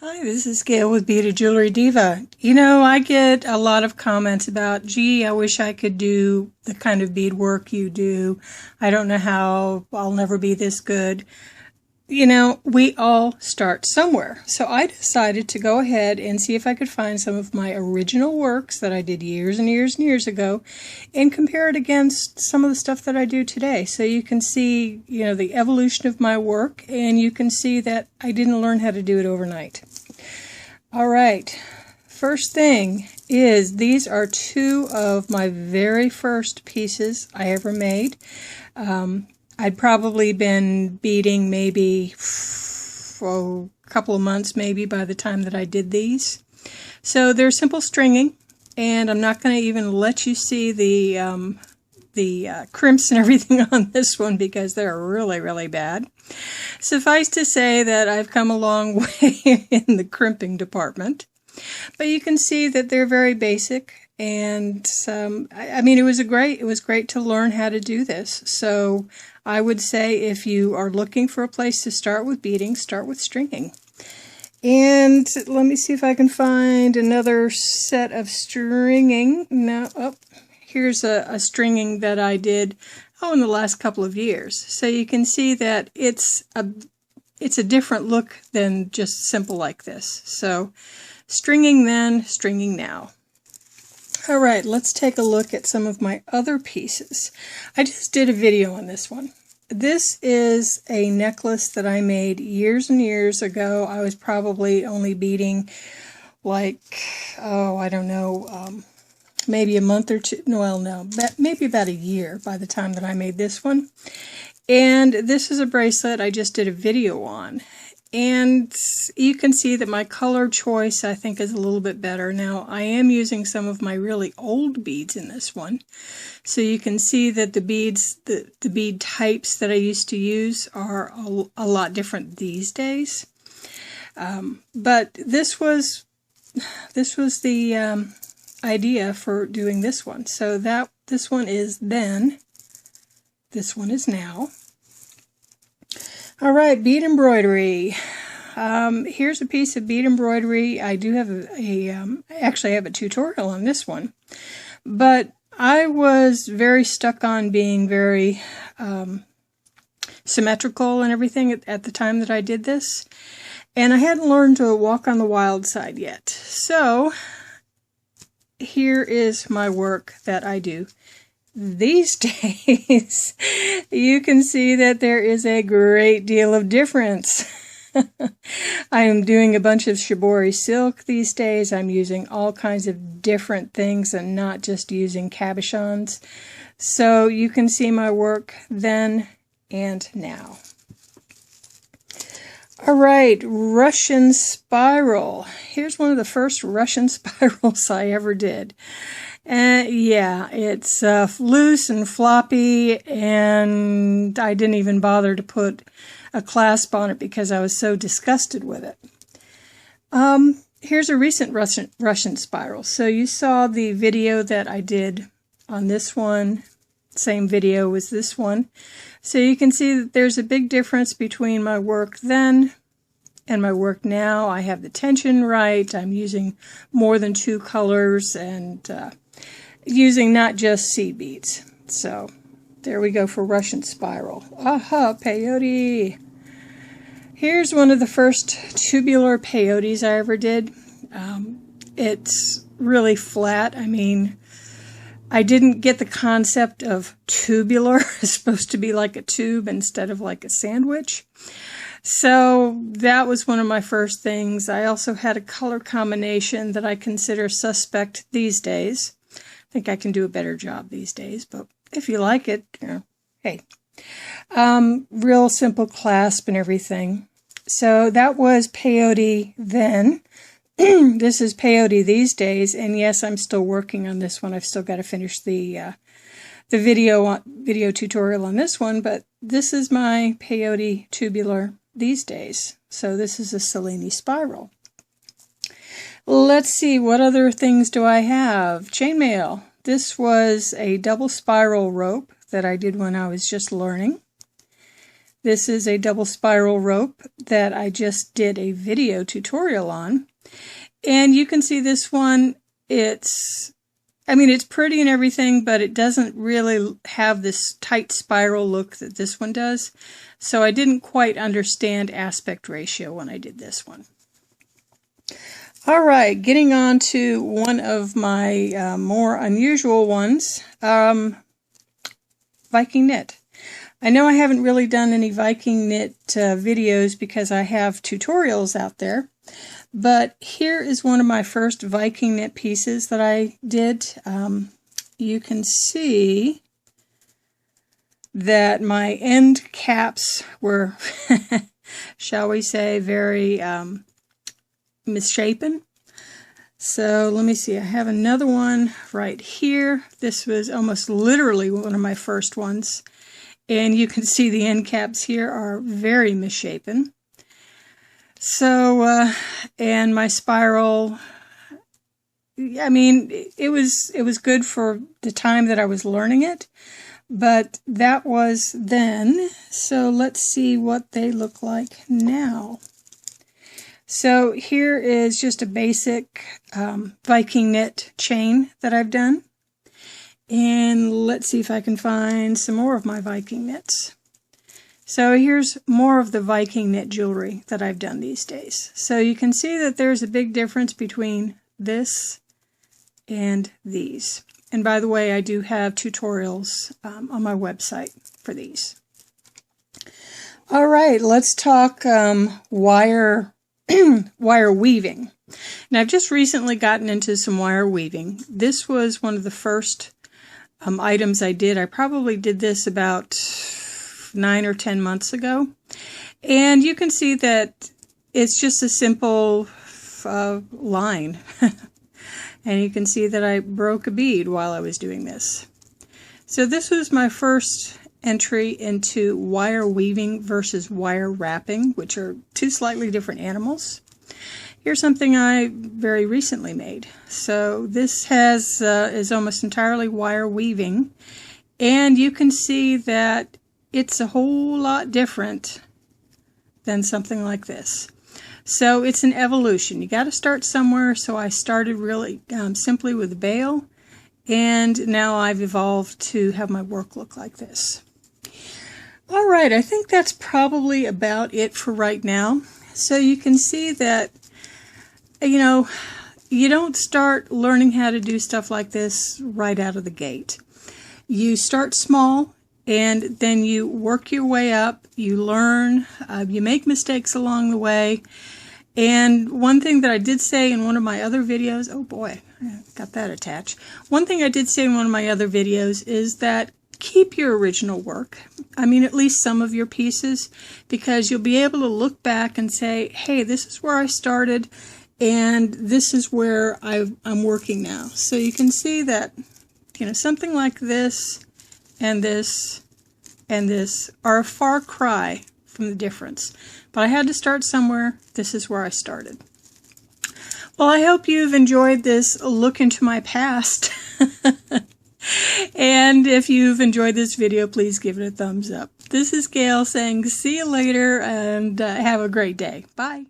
Hi, this is Gail with Beaded Jewelry Diva. You know, I get a lot of comments about, gee, I wish I could do the kind of bead work you do. I don't know how, I'll never be this good. You know, we all start somewhere. So I decided to go ahead and see if I could find some of my original works that I did years and years and years ago and compare it against some of the stuff that I do today. So you can see, you know, the evolution of my work, and you can see that I didn't learn how to do it overnight. All right, first thing is these are two of my very first pieces I ever made. I'd probably been beading maybe a couple of months maybe by the time that I did these. So they're simple stringing, and I'm not going to even let you see the crimps and everything on this one because they're really, really bad. Suffice to say that I've come a long way in the crimping department. But you can see that they're very basic, and I mean, it was great to learn how to do this. So I would say if you are looking for a place to start with beading, start with stringing. And let me see if I can find another set of stringing. No, oh, here's a stringing that I did in the last couple of years. So you can see that it's a different look than just simple like this. So stringing then, stringing now. All right, let's take a look at some of my other pieces. I just did a video on this one. This is a necklace that I made years and years ago. I was probably only beading like, I don't know, maybe a month or two. Well, no, maybe about a year by the time that I made this one. And this is a bracelet I just did a video on. And you can see that my color choice, I think, is a little bit better. Now, I am using some of my really old beads in this one. So you can see that the beads, the bead types that I used to use are a lot different these days. But this was the idea for doing this one. So this one is then, this one is now. All right, bead embroidery. Here's a piece of bead embroidery. I do have actually I have a tutorial on this one, but I was very stuck on being very symmetrical and everything at the time that I did this, and I hadn't learned to walk on the wild side yet. So here is my work that I do these days. You can see that there is a great deal of difference. I am doing a bunch of shibori silk these days. I'm using all kinds of different things and not just using cabochons. So you can see my work then and now. All right, Russian spiral. Here's one of the first Russian spirals I ever did. Yeah, it's loose and floppy, and I didn't even bother to put a clasp on it because I was so disgusted with it. Here's a recent Russian spiral. So you saw the video that I did on this one, same video as this one. So you can see that there's a big difference between my work then and my work now. I have the tension right. I'm using more than two colors and using not just seed beads. So there we go for Russian spiral. Aha, peyote. Here's one of the first tubular peyotes I ever did. It's really flat. I mean, I didn't get the concept of tubular. It's supposed to be like a tube instead of like a sandwich. So that was one of my first things. I also had a color combination that I consider suspect these days. I think I can do a better job these days, but if you like it, you know, hey. Real simple clasp and everything. So that was peyote then. This is peyote these days, and yes, I'm still working on this one. I've still got to finish the video tutorial on this one, but this is my peyote tubular these days. So this is a Cellini spiral. Let's see, what other things do I have? Chainmail. This was a double spiral rope that I did when I was just learning. This is a double spiral rope that I just did a video tutorial on. And you can see this one, it's pretty and everything, but it doesn't really have this tight spiral look that this one does. So I didn't quite understand aspect ratio when I did this one. All right, getting on to one of my more unusual ones, Viking knit. I know I haven't really done any Viking knit videos because I have tutorials out there, but here is one of my first Viking knit pieces that I did. You can see that my end caps were, shall we say, very misshapen. So let me see, I have another one right here. This was almost literally one of my first ones. And you can see the end caps here are very misshapen. So, and my spiral, I mean, it was good for the time that I was learning it, but that was then. So let's see what they look like now. So here is just a basic Viking knit chain that I've done. And let's see if I can find some more of my Viking knits. So here's more of the Viking knit jewelry that I've done these days. So you can see that there's a big difference between this and these. And by the way, I do have tutorials on my website for these. All right, let's talk wire weaving. Now I've just recently gotten into some wire weaving. This was one of the first items I did. I probably did this about 9 or 10 months ago. And you can see that it's just a simple line. And you can see that I broke a bead while I was doing this. So this was my first entry into wire weaving versus wire wrapping, which are two slightly different animals. Here's something I very recently made. So this has is almost entirely wire weaving, and you can see that it's a whole lot different than something like this. So it's an evolution. You got to start somewhere. So I started really simply with a bail, and now I've evolved to have my work look like this. All right, I think that's probably about it for right now. So you can see that, you know, you don't start learning how to do stuff like this right out of the gate. You start small, and then you work your way up. You learn, you make mistakes along the way. And one thing that I did say in one of my other videos, oh boy, I got that attached. One thing I did say in one of my other videos is that keep your original work. I mean, at least some of your pieces, because you'll be able to look back and say, hey, this is where I started, and this is where I'm working now. So you can see that, you know, something like this and this and this are a far cry from the difference. But I had to start somewhere. This is where I started. Well, I hope you've enjoyed this look into my past. And if you've enjoyed this video, please give it a thumbs up. This is Gail saying see you later, and have a great day. Bye.